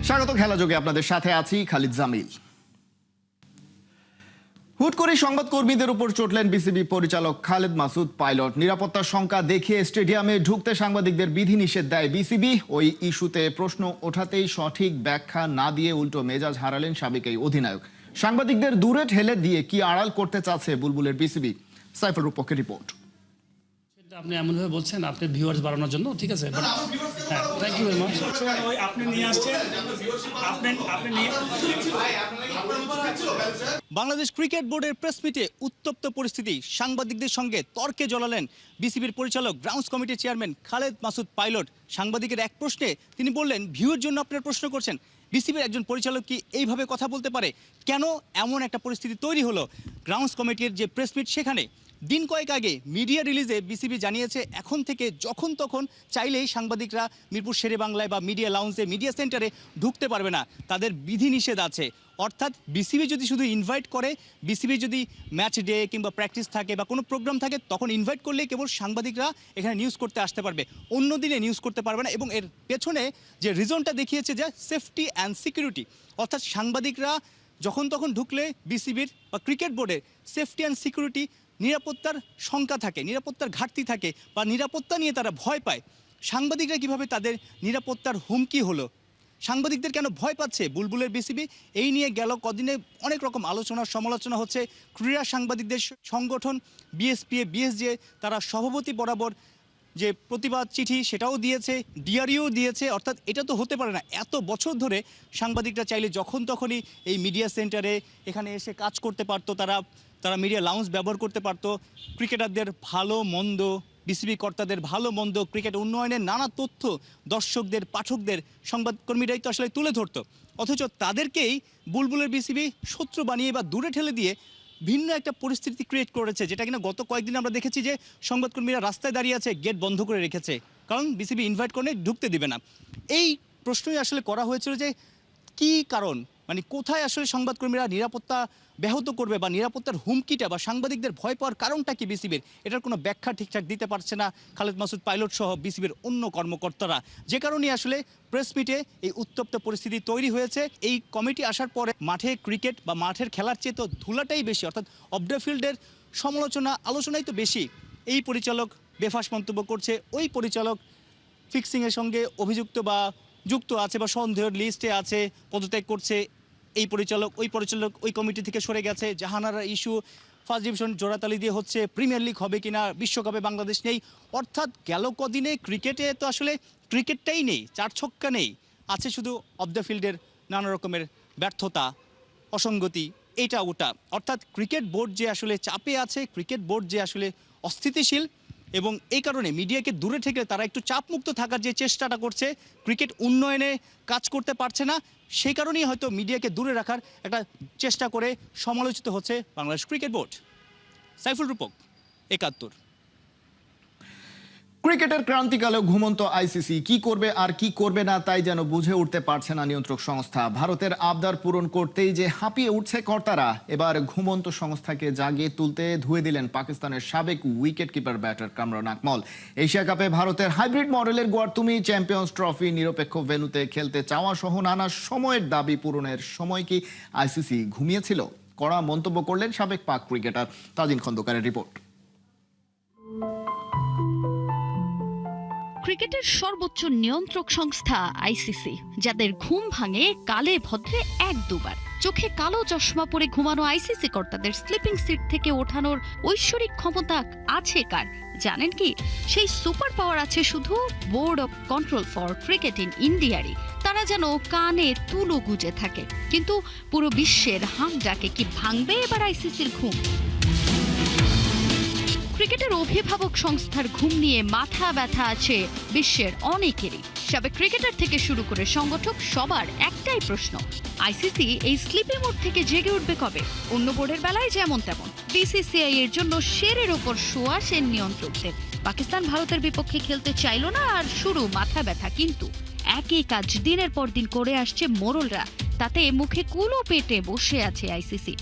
স্বাগত খেলাযোগে আপনাদের সাথে আছি খালিদ জামিল। হুট করে সংবাদকর্মীদের উপর চটলেন বিসিবি পরিচালক খালেদ মাসুদ পাইলট। নিরাপত্তার শঙ্কা দেখিয়ে স্টেডিয়ামে ঢুকতে সাংবাদিকদের বিধিনিষেধ দেয় বিসিবি। ওই ইস্যুতে প্রশ্ন ওঠাতেই সঠিক ব্যাখ্যা না দিয়ে উল্টো মেজাজ হারালেন সাবেক এই অধিনায়ক। সাংবাদিকদের দূরে ঠেলে দিয়ে কি আড়াল করতে চাচ্ছে বুলবুলের বিসিবি? সাইফুল রূপকের রিপোর্ট। আপনি এমনভাবে বলছেন আপনি ভিউয়ার্স বাড়ানোর জন্য, ঠিক আছে, হ্যাঁ, থ্যাংক ইউ ভেরি মাচ। আপনি নিয়ে আসছেন, আপনি নিয়ে বাংলাদেশ ক্রিকেট বোর্ডের প্রেস মিটে উত্তপ্ত পরিস্থিতি। সাংবাদিকদের সঙ্গে তর্কে জড়ালেন বিসিবির পরিচালক গ্রাউন্ডস কমিটির চেয়ারম্যান খালেদ মাসুদ পাইলট। সাংবাদিকের এক প্রশ্নে তিনি বললেন, ভিউয়ের জন্য আপনারা প্রশ্ন করছেন, বিসিবির একজন পরিচালক কি এইভাবে কথা বলতে পারে? কেন এমন একটা পরিস্থিতি তৈরি হলো গ্রাউন্ডস কমিটির যে প্রেস মিট সেখানে? দিন কয়েক আগে মিডিয়া রিলিজে বিসিবি জানিয়েছে এখন থেকে যখন তখন চাইলেই সাংবাদিকরা মিরপুর শেরে বাংলায় বা মিডিয়া লাউঞ্জে, মিডিয়া সেন্টারে ঢুকতে পারবে না, তাদের বিধিনিষেধ আছে। অর্থাৎ বিসিবি যদি শুধু ইনভাইট করে, বিসিবি যদি ম্যাচ ডে কিংবা প্র্যাকটিস থাকে বা কোনো প্রোগ্রাম থাকে তখন ইনভাইট করলেই কেবল সাংবাদিকরা এখানে নিউজ করতে আসতে পারবে, অন্য দিনে নিউজ করতে পারবে না। এবং এর পেছনে যে রিজনটা দেখিয়েছে যে সেফটি অ্যান্ড সিকিউরিটি, অর্থাৎ সাংবাদিকরা যখন তখন ঢুকলে বিসিবির বা ক্রিকেট বোর্ডের সেফটি অ্যান্ড সিকিউরিটি, নিরাপত্তার শঙ্কা থাকে, নিরাপত্তার ঘাটতি থাকে বা নিরাপত্তা নিয়ে তারা ভয় পায়। সাংবাদিকরা কিভাবে তাদের নিরাপত্তার হুমকি হলো, সাংবাদিকদের কেন ভয় পাচ্ছে বুলবুলের বিসিবি, এই নিয়ে গেল কদিনে অনেক রকম আলোচনা সমালোচনা হচ্ছে। ক্রীড়া সাংবাদিকদের সংগঠন বিএসজে তারা সভাপতি বরাবর যে প্রতিবাদ চিঠি সেটাও দিয়েছে, ডিআরইও দিয়েছে। অর্থাৎ এটা তো হতে পারে না, এত বছর ধরে সাংবাদিকরা চাইলে যখন তখনই এই মিডিয়া সেন্টারে এখানে এসে কাজ করতে পারতো, তারা মিডিয়া লাউঞ্জ ব্যবহার করতে পারতো। ক্রিকেটারদের ভালো মন্দ, বিসিবি কর্তাদের ভালো মন্দ, ক্রিকেট উন্নয়নের নানা তথ্য দর্শকদের, পাঠকদের সংবাদকর্মীরাই তো আসলে তুলে ধরতো। অথচ তাদেরকেই বুলবুলের বিসিবি শত্রু বানিয়ে বা দূরে ঠেলে দিয়ে ভিন্ন একটা পরিস্থিতি ক্রিয়েট করেছে, যেটা কিনা গত কয়েকদিন আমরা দেখেছি যে সংবাদকর্মীরা রাস্তায় দাঁড়িয়ে আছে, গেট বন্ধ করে রেখেছে, কারণ বিসিবি ইনভাইট করে ঢুকতে দিবে না। এই প্রশ্নই আসলে করা হয়েছিল যে কি কারণ, মানে কোথায় আসলে সংবাদকর্মীরা নিরাপত্তা ব্যাহত করবে বা নিরাপত্তার হুমকিটা বা সাংবাদিকদের ভয় পাওয়ার কারণটা কি বিসিবির, এটার কোনো ব্যাখ্যা ঠিকঠাক দিতে পারছে না খালেদ মাসুদ পাইলট সহ বিসিবির অন্য কর্মকর্তারা। যে কারণে আসলে প্রেস মিটে এই উত্তপ্ত পরিস্থিতি তৈরি হয়েছে। এই কমিটি আসার পরে মাঠে ক্রিকেট বা মাঠের খেলার চেয়ে তো ধুলাটাই বেশি, অর্থাৎ অফ দ্য ফিল্ডের সমালোচনা আলোচনাই তো বেশি। এই পরিচালক বেফাস মন্তব্য করছে, ওই পরিচালক ফিক্সিংয়ের সঙ্গে অভিযুক্ত বা যুক্ত আছে বা সন্দেহের লিস্টে আছে, পদত্যাগ করছে। এই পরিচালক ওই কমিটি থেকে সরে গেছে। জাহানারা ইস্যু ফার্স্ট ডিভিশন জোড়াতালি দিয়ে হচ্ছে, প্রিমিয়ার লিগ হবে কিনা, বিশ্বকাপে বাংলাদেশ নেই। অর্থাৎ গেল কদিনে ক্রিকেটে তো আসলে ক্রিকেটটাই নেই, চার ছক্কা নেই, আছে শুধু অফ দ্য ফিল্ডের নানা রকমের ব্যর্থতা, অসঙ্গতি, এটা ওটা। অর্থাৎ ক্রিকেট বোর্ড যে আসলে চাপে আছে, ক্রিকেট বোর্ড যে আসলে অস্থিতিশীল, এবং এই কারণে মিডিয়াকে দূরে থেকে তারা একটু চাপমুক্ত থাকার যে চেষ্টাটা করছে, ক্রিকেট উন্নয়নে কাজ করতে পারছে না, সেই কারণেই হয়তো মিডিয়াকে দূরে রাখার একটা চেষ্টা করে সমালোচিত হচ্ছে বাংলাদেশ ক্রিকেট বোর্ড। সাইফুল রূপক, ৭১। ক্রিকেটের ক্রান্তিকালেও ঘুমন্ত আইসিসি কি করবে আর কি করবে না তাই যেন বুঝে উঠতে পারছে না নিয়ন্ত্রক সংস্থা। ভারতের আবদার পূরণ করতেই যে হাঁপিয়ে উঠছে কর্তারা, এবার ঘুমন্ত সংস্থাকে জাগিয়ে তুলতে ধুয়ে দিলেন পাকিস্তানের সাবেক wicket keeper batter Kamran Akmal. Asia কাপে ভারতের হাইব্রিড মডেলের গোয়ার্তুমি চ্যাম্পিয়ন্স ট্রফি নিরপেক্ষ ভেন্যুতে খেলতে চাওয়া সহ নানা সময়ের দাবি পূরণের সময় কি আইসিসি ঘুমিয়েছিল? কড়া মন্তব্য করলেন সাবেক পাক ক্রিকেটার তাজিন খন্দকারের রিপোর্ট। ক্রিকেটের সর্বোচ্চ নিয়ন্ত্রক সংস্থা আইসিসি, যাদের ঘুম ভাঙে কালে ভদ্রে এক দুবার, চোখে কালো চশমা পরে ঘুমানো আইসিসি কর্তাদের স্লিপিং সিট থেকে ওঠানোর ঐশ্বরিক ক্ষমতা আছে কার জানেন কি? সেই সুপার পাওয়ার আছে শুধু board of control for cricket in ইন্ডিয়ারই। তারা যেন কানে তুলো গুজে থাকে, কিন্তু পুরো বিশ্বের হাঁক ডাকে কি ভাঙবে এবার আইসিসির ঘুম? ক্রিকেটের অভিভাবক সংস্থার ঘুম নিয়ে মাথা ব্যথা আছে বিশ্বের অনেকেরই। সাবেক ক্রিকেটার থেকে শুরু করে সংগঠক সবার একটাই প্রশ্ন, আইসিসি এই স্লিপিং মোড থেকে জেগে উঠবে কবে? অন্য বোর্ডের বেলায় যেমন তেমন, বিসিসিআই এর জন্য শেরের ওপর শোয়া সেন নিয়ন্ত্রকদের। পাকিস্তান ভারতের বিপক্ষে খেলতে চাইল না, আর শুরু মাথা ব্যথা। কিন্তু একই কাজ দিনের পর দিন করে আসছে মোড়লরা, তাতে মুখে কুলো পেটে বসে আছে আইসিসি।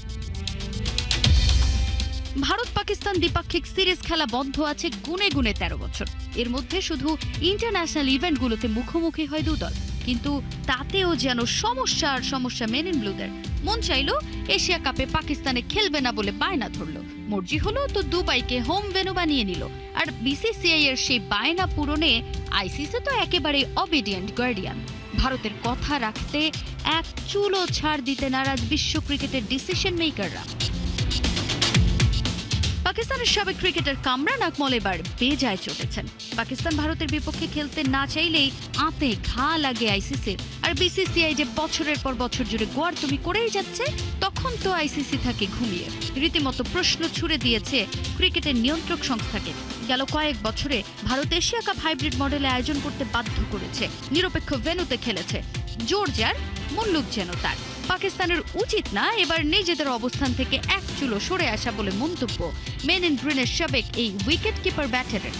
ভারত পাকিস্তান দ্বিপাক্ষিক সিরিজ খেলা বন্ধ আছে গুনে গুনে ১৩ বছর। এর মধ্যে শুধু ইন্টারন্যাশনাল ইভেন্টগুলোতে মুখোমুখি হয় দুদল। কিন্তু তাতেও যেন সমস্যা আর সমস্যা মেন ইন ব্লুদের। মন চাইলো এশিয়া কাপে পাকিস্তানে খেলবে না বলে বায়না ধরলো, মর্জি হলো তো দুবাইকে হোম ভেন্যু বানিয়ে নিল। আর বিসিসিআই এর সেই বায়না পূরণে আইসিসি তো একেবারে অবিডিয়েন্ট গার্ডিয়ান। ভারতের কথা রাখতে এক চুলও ছাড় দিতে নারাজ বিশ্ব ক্রিকেটের ডিসিশন মেকাররা। পাকিস্তানের সাবেক ক্রিকেটার কামরান আকমল এবার বেজায় চটেছেন। পাকিস্তান ভারতের বিপক্ষে খেলতে না চাইলেই আঁতে ঘা লাগে আইসিসির। আর বিসিসিআই যে বছরের পর বছর জুড়ে গোয়ারতুমি করেই যাচ্ছে, তখন তো আইসিসি থাকে ঘুমিয়ে। রীতিমতো প্রশ্ন ছুড়ে দিয়েছে ক্রিকেটের নিয়ন্ত্রক সংস্থাকে। গেল কয়েক বছরে ভারত এশিয়া কাপ হাইব্রিড মডেলে আয়োজন করতে বাধ্য করেছে, নিরপেক্ষ ভেন্যুতে খেলেছে। জর্জিয়ার মুল্লুক যেন তার। পাকিস্তানের উচিত না এবার নিজেদের অবস্থান থেকে এক চুলো সরে আসা বলে মন্তব্য মেন ইন গ্রিনের সাবেক এই উইকেট কিপার ব্যাটারের।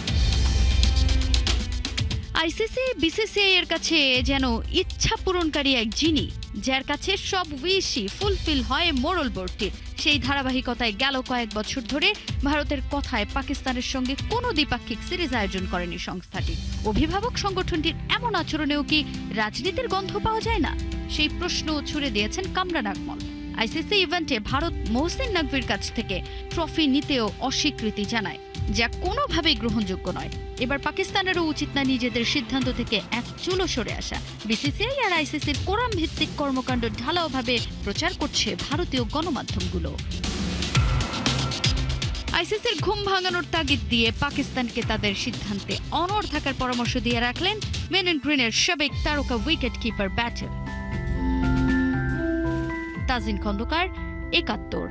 আইসিসি বিসিসিআই এর কাছে যেন ইচ্ছা পূরণকারী এক জিনি, যার কাছে সব উইশই ফুলফিল হয় মোরাল বোর্ডটির। সেই ধারাবাহিকতায় গেল কয়েক বছর ধরে ভারতের কথায় পাকিস্তানের সঙ্গে কোনো দ্বিপাক্ষিক সিরিজ আয়োজন করেনি সংস্থাটি। অভিভাবক সংগঠনটির এমন আচরণেও কি রাজনীতির গন্ধ পাওয়া যায় না? সেই প্রশ্ন ছুড়ে দিয়েছেন কামরান আকমল। আইসিসি ইভেন্টে ভারত মহসিন নকভির কাছ থেকে ট্রফি নিতেও অস্বীকৃতি জানায়, যা কোনোভাবেই গ্রহণযোগ্য নয়। এবার পাকিস্তানেরও উচিত না নিজেদের সিদ্ধান্ত থেকে এক চুলো সরে আসা। বিসিসিআই আর আইসিসির কোরাম ভিত্তিক কর্মকাণ্ড ঢালাওভাবে প্রচার করছে ভারতীয় গণমাধ্যমগুলো। আইসিসির ঘুম ভাঙানোর তাগিদ দিয়ে পাকিস্তানকে তাদের সিদ্ধান্তে অনড় থাকার পরামর্শ দিয়ে রাখলেন মেন ইন গ্রিনের সাবেক তারকা wicket keeper batter Tajin Khandakar, ৭১।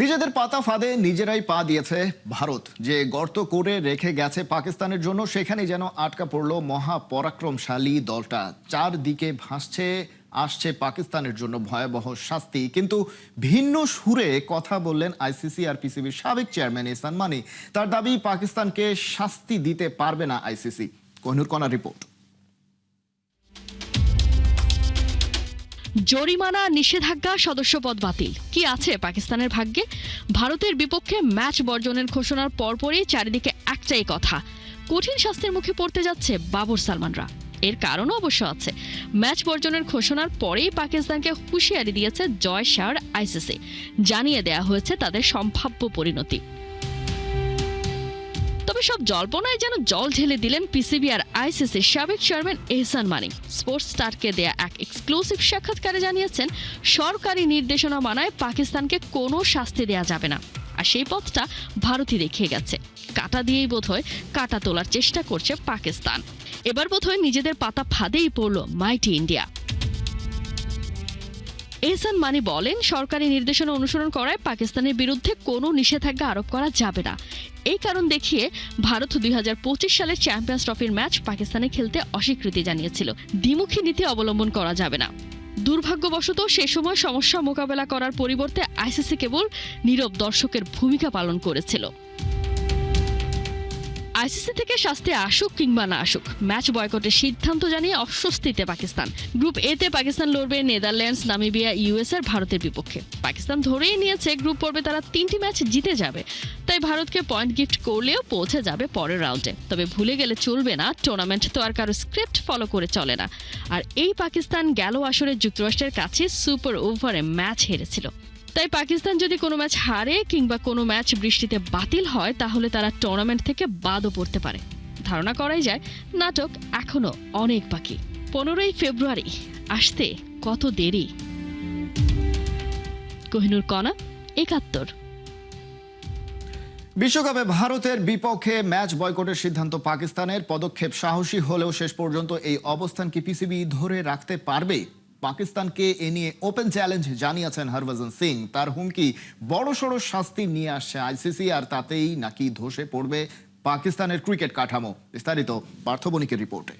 নিজেদের পাতা ফাঁদে নিজেরাই পা দিয়েছে ভারত। যে গর্ত করে রেখে গেছে পাকিস্তানের জন্য, সেখানে যেন আটকা পড়ল মহাপরাক্রমশালী দলটা। চারদিকে আসছে পাকিস্তানের জন্য ভয়াবহ শাস্তি। কিন্তু ভিন্ন সুরে কথা বললেন আইসিসি আর পিসিবির সাবেক চেয়ারম্যান এহসান মানি। তার দাবি, পাকিস্তানকে শাস্তি দিতে পারবে না আইসিসি। কোহিনুর কণার রিপোর্ট। জরিমানা, নিষেধাজ্ঞা, সদস্যপদ বাতিল, কি আছে পাকিস্তানের ভাগ্যে? ভারতের বিপক্ষে ম্যাচ বর্জনের ঘোষণার পরপরই চারিদিকে একটাই কথা, কঠিন শাস্তির মুখে পড়তে যাচ্ছে বাবর সালমানরা। এর কারণও অবশ্য আছে। ম্যাচ বর্জনের ঘোষণার পরেই পাকিস্তানকে হুঁশিয়ারি দিয়েছে জয় শাহর আইসিসি। জানিয়ে দেয়া হয়েছে তাদের সম্ভাব্য পরিণতি। তবে সব জল্পনায় যেন জল ঢেলে দিলেন পিসিবি আর আইসিসির সাবেক চেয়ারম্যান এহসান মানি। স্পোর্টস স্টারকে দেয়া এক এক্সক্লুসিভ সাক্ষাৎকারে জানিয়েছেন, সরকারি নির্দেশনা মানায় পাকিস্তানকে কোনো শাস্তি দেয়া যাবে না। আর সেই পথটা ভারতই দেখিয়ে গেছে। কাঁটা দিয়েই বোধহয় কাঁটা তোলার চেষ্টা করছে পাকিস্তান। এবার বোধহয় নিজেদের পাতা ফাঁদেই পড়ল মাইটি ইন্ডিয়া। এহসান মানি বলেন, সরকারি নির্দেশনা অনুসরণ করায় পাকিস্তানের বিরুদ্ধে কোনো নিষেধাজ্ঞা আরোপ করা যাবে না। এই কারণ দেখিয়ে ভারত ২০২৫ সালের চ্যাম্পিয়ন্স ট্রফির ম্যাচ পাকিস্তানে খেলতে অস্বীকৃতি জানিয়েছিল। দ্বিমুখী নীতি অবলম্বন করা যাবে না। দুর্ভাগ্যবশত সে সময় সমস্যা মোকাবেলা করার পরিবর্তে আইসিসি কেবল নীরব দর্শকের ভূমিকা পালন করেছিল। আইসিসি থেকে শাস্তি আসুক কিংবা না আসুক, ম্যাচ বয়কটের সিদ্ধান্ত জানিয়ে অস্বস্তিতে পাকিস্তান। গ্রুপ এ তে পাকিস্তান লড়বে নেদারল্যান্ডস, নামিবিয়া, ইউএস এর ভারতের বিপক্ষে। পাকিস্তান ধরেই নিয়েছে গ্রুপ পর্বে তারা 3টি ম্যাচ জিতে যাবে, তাই ভারতকে পয়েন্ট গিফট করলেও পৌঁছে যাবে পরের রাউন্ডে। তবে ভুলে গেলে চলবে না, টুর্নামেন্ট তো আর কারো স্ক্রিপ্ট ফলো করে চলে না। আর এই পাকিস্তান গেল আসরে যুক্তরাষ্ট্রের কাছে সুপার ওভারে ম্যাচ হেরেছিল। তাই পাকিস্তান যদি কোনো ম্যাচ হারে কিংবা কোনো ম্যাচ বৃষ্টিতে বাতিল হয়, তাহলে তারা টুর্নামেন্ট থেকে বাদও পড়তে পারে। ধারণা করাই যায় নাটক এখনো অনেক বাকি। 15ই ফেব্রুয়ারি আসতে কত দেরি। কোহিনুর কণা, ৭১। বিশ্বকাপে ভারতের বিপক্ষে ম্যাচ বয়কটের সিদ্ধান্ত পাকিস্তানের। পদক্ষেপ সাহসী হলেও শেষ পর্যন্ত এই অবস্থান কি পিসিবি ধরে রাখতে পারবে? পাকিস্তানকে এ নিয়ে ওপেন চ্যালেঞ্জ জানিয়েছেন হরভজন সিং। তার হুমকি, বড়সড় শাস্তি নিয়ে আসছে আইসিসি, আর তাতেই নাকি ধসে পড়বে পাকিস্তানের ক্রিকেট কাঠামো। বিস্তারিত পার্থ বণিকের রিপোর্টে।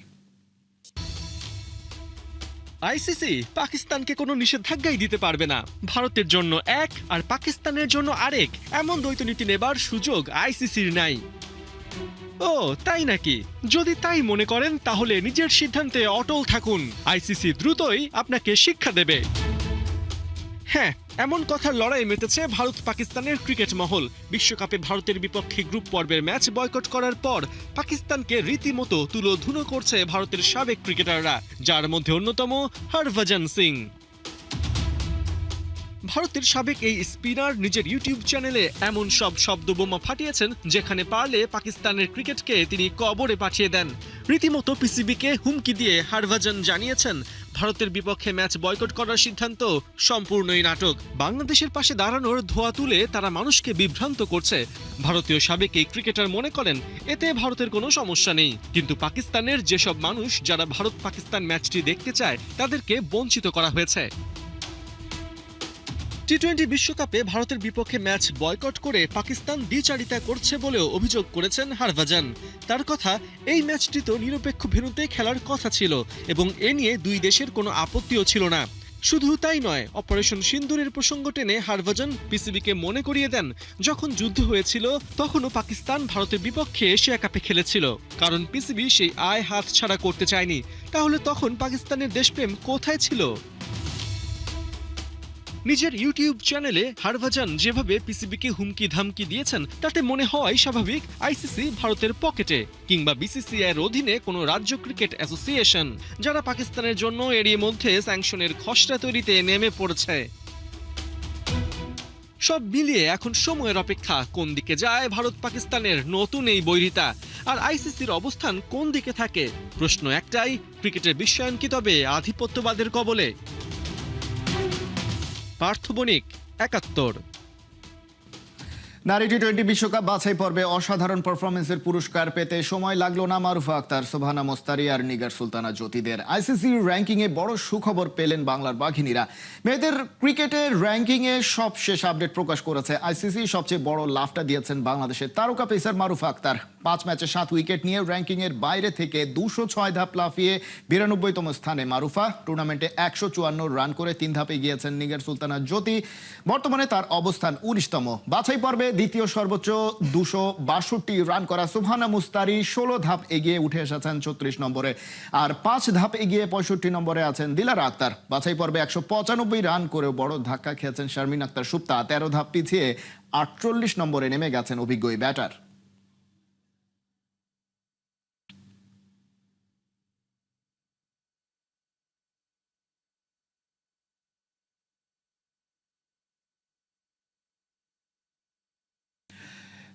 আইসিসি পাকিস্তানকে কোনো নিষেধাজ্ঞাই দিতে পারবে না। ভারতের জন্য এক আর পাকিস্তানের জন্য আরেক, এমন দ্বৈত নীতি নেবার সুযোগ আইসিসির নাই। ও তাই নাকি? যদি তাই মনে করেন তাহলে নিজের সিদ্ধান্তে অটল থাকুন। আইসিসি দ্রুতই আপনাকে শিক্ষা দেবে। হ্যাঁ, এমন কথার লড়াই মেতেছে ভারত পাকিস্তানের ক্রিকেট মহল। বিশ্বকাপে ভারতের বিপক্ষে গ্রুপ পর্বের ম্যাচ বয়কট করার পর পাকিস্তানকে রীতিমতো তুলোধুনো করছে ভারতের সাবেক ক্রিকেটাররা, যার মধ্যে অন্যতম হরভজন সিং। ভারতের সাবেক এই স্পিনার নিজের ইউটিউব চ্যানেলে এমন সব শব্দবোমা ফাটিয়েছেন যেখানে পারলে পাকিস্তানের ক্রিকেটকে তিনি কবরে পাঠিয়ে দেন। রীতিমতো পিসিবিকে হুমকি দিয়ে হরভজন জানিয়েছেন ভারতের বিপক্ষে ম্যাচ বয়কট করার সিদ্ধান্ত সম্পূর্ণই নাটক। বাংলাদেশের পাশে দাঁড়ানোর ধোঁয়া তুলে তারা মানুষকে বিভ্রান্ত করছে। ভারতীয় সাবেক এই ক্রিকেটার মনে করেন এতে ভারতের কোনো সমস্যা নেই, কিন্তু পাকিস্তানের যেসব মানুষ যারা ভারত পাকিস্তান ম্যাচটি দেখতে চায় তাদেরকে বঞ্চিত করা হয়েছে। টি-20 বিশ্বকাপে ভারতের বিপক্ষে ম্যাচ বয়কট করে পাকিস্তান দ্বিচারিতা করছে বলেও অভিযোগ করেছেন হরভজন। তার কথা, এই ম্যাচটি তো নিরপেক্ষ ভেন্যুতে খেলার কথা ছিল এবং এ নিয়ে দুই দেশের কোনো আপত্তিও ছিল না। শুধু তাই নয়, অপারেশন সিন্দুরের প্রসঙ্গ টেনে হরভজন পিসিবিকে মনে করিয়ে দেন যখন যুদ্ধ হয়েছিল তখনও পাকিস্তান ভারতের বিপক্ষে এশিয়া কাপে খেলেছিল, কারণ পিসিবি সেই আয় হাতছাড়া করতে চায়নি। তাহলে তখন পাকিস্তানের দেশপ্রেম কোথায় ছিল? নিজের ইউটিউব চ্যানেলে হরভজন যেভাবে পিসিবিকে হুমকি ধামকি দিয়েছেন তাতে মনে হয় স্বাভাবিক আইসিসি ভারতের পকেটে, কিংবা বিসিসিআই এর অধীনে কোনো রাজ্য ক্রিকেট অ্যাসোসিয়েশন, যারা পাকিস্তানের জন্য এরই মধ্যে স্যাংশনের খসড়া তৈরিতে নেমে পড়েছে। সব মিলিয়ে এখন সময়ের অপেক্ষা কোন দিকে যায় ভারত পাকিস্তানের নতুন এই বৈরিতা, আর আইসিসির অবস্থান কোন দিকে থাকে। প্রশ্ন একটাই, ক্রিকেটের বিশ্বায়ন কি তবে আধিপত্যবাদের কবলে? পার্থ বণিক, ৭১। নারী টি-20 বিশ্বকাপ বাছাই পর্বে অসাধারণ পারফরমেন্সের পুরস্কার পেতে সময় লাগলো না মারুফা আক্তার, সোবহানা মোস্তারি আর নিগার সুলতানা জ্যোতিদের। আইসিসি র্যাঙ্কিং এ বড় সুখবর পেলেন বাংলার বাঘিনীরা। মেয়েদের ক্রিকেটের র্যাঙ্কিং এ সব শেষ আপডেট প্রকাশ করেছে আইসিসি। সবচেয়ে বড় লাভটা দিয়েছেন বাংলাদেশের তারকা পেসার মারুফা আক্তার। 5 ম্যাচে 7 উইকেট নিয়ে র্যাঙ্কিং এর বাইরে থেকে 206 ধাপ লাফিয়ে 92তম স্থানে মারুফা। টুর্নামেন্টে 154 রান করে 3 ধাপে গিয়েছেন নিগার সুলতানা জ্যোতি। বর্তমানে তার অবস্থান 19তম। বাছাই পর্বে দ্বিতীয় সর্বোচ্চ 262 রান করা সোবহানা মুস্তারি 16 ধাপ এগিয়ে উঠে এসেছেন 34 নম্বরে, আর 5 ধাপ এগিয়ে 65 নম্বরে আছেন দিলারা আক্তার। বাছাই পর্বে 195 রান করেও বড় ধাক্কা খেয়েছেন শারমিন আক্তার সুপ্তা। 13 ধাপ পিছিয়ে 48 নম্বরে নেমে গেছেন অভিজ্ঞ এই ব্যাটার।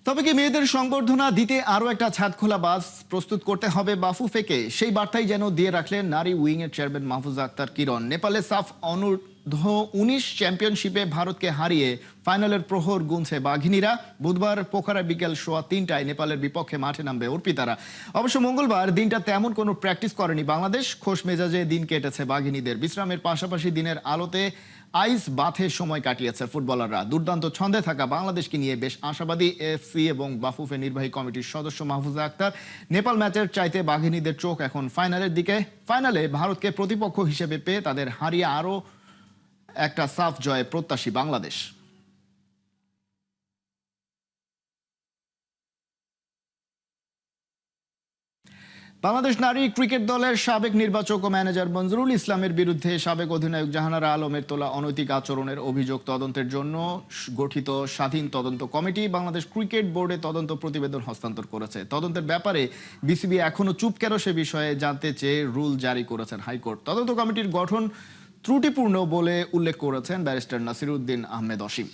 তবে কি মেয়েদের সংবর্ধনা দিতে আরো একটা ছাদ খোলা বাস প্রস্তুত করতে হবে বাফুফেকে? সেই বার্তাই যেন দিয়ে রাখলেন নারী উইং এর চেয়ারম্যান মাহফুজা আক্তার কিরণ। নেপালে সাফ অনূর্ধ্ব-19 চ্যাম্পিয়নশিপে ভারতকে হারিয়ে ফাইনালের প্রহর গুনছে বাঘিনীরা। বুধবার পোখারা বিকেল 3:15 নেপালের বিপক্ষে মাঠে নামবে অর্পিতারা। অবশ্য মঙ্গলবার দিনটা তেমন কোনো প্র্যাকটিস করেনি বাংলাদেশ। খোশ মেজাজে দিন কেটেছে বাঘিনীদের। বিশ্রামের পাশাপাশি দিনের আলোতে আইস বাথে সময় কাটিয়েছে ফুটবলাররা। দুর্দান্ত ছন্দে থাকা বাংলাদেশকে নিয়ে বেশ আশাবাদী এএফসি এবং বাফুফে নির্বাহী কমিটির সদস্য মাহফুজা আক্তার। নেপাল ম্যাচের চাইতে বাঘিনীদের চোখ এখন ফাইনালের দিকে। ফাইনালে ভারতকে প্রতিপক্ষ হিসেবে পেয়ে তাদের হারিয়ে আরো একটা সাফ জয়ে প্রত্যাশী বাংলাদেশ। বাংলাদেশ নারী ক্রিকেট দলের সাবেক নির্বাচক ও ম্যানেজার মঞ্জুরুল ইসলামের বিরুদ্ধে সাবেক অধিনায়ক জাহানারা আলমের তোলা অনৈতিক আচরণের অভিযোগ তদন্তের জন্য গঠিত স্বাধীন তদন্ত কমিটি বাংলাদেশ ক্রিকেট বোর্ডে তদন্ত প্রতিবেদন হস্তান্তর করেছে। তদন্তের ব্যাপারে বিসিবি এখনো চুপ কেন সে বিষয়ে জানতে চেয়ে রুল জারি করেছেন হাইকোর্ট। তদন্ত কমিটির গঠন ত্রুটিপূর্ণ বলে উল্লেখ করেছেন ব্যারিস্টার নাসিরউদ্দিন আহমেদ অসীম।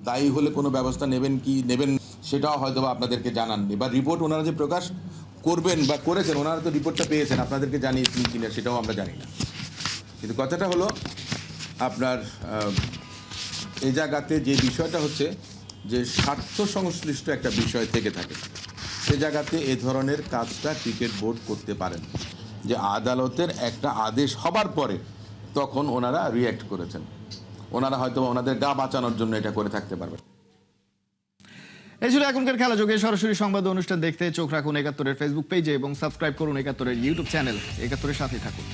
দায়ী হলে কোনো ব্যবস্থা নেবেন কি নেবেন সেটাও হয়তো আপনাদেরকে জানাননি, বা রিপোর্ট ওনারা যে প্রকাশ করবেন বা করেছেন ওনারা তো রিপোর্টটা পেয়েছেন, আপনাদেরকে জানিয়েছেন কিনা সেটাও আমরা জানি না। কিন্তু কথাটা হলো আপনার এই জায়গাতে যে বিষয়টা হচ্ছে যে স্বার্থ সংশ্লিষ্ট একটা বিষয় থেকে থাকে, সে জায়গাতে এ ধরনের কাজটা ক্রিকেট বোর্ড করতে পারেন। যে আদালতের একটা আদেশ হবার পরে তখন ওনারা রিঅ্যাক্ট করেছেন, ওনারা হয়তো ওনাদের গা বাঁচানোর জন্য এটা করে থাকতে পারবেন। এই ছিল এখনকার খেলা যোগে। সরাসরি সংবাদ অনুষ্ঠান দেখতে চোখ রাখুন ৭১-এর ফেসবুক পেজে এবং সাবস্ক্রাইব করুন ৭১-এর ইউটিউব চ্যানেল। ৭১-এর সাথেই থাকুন।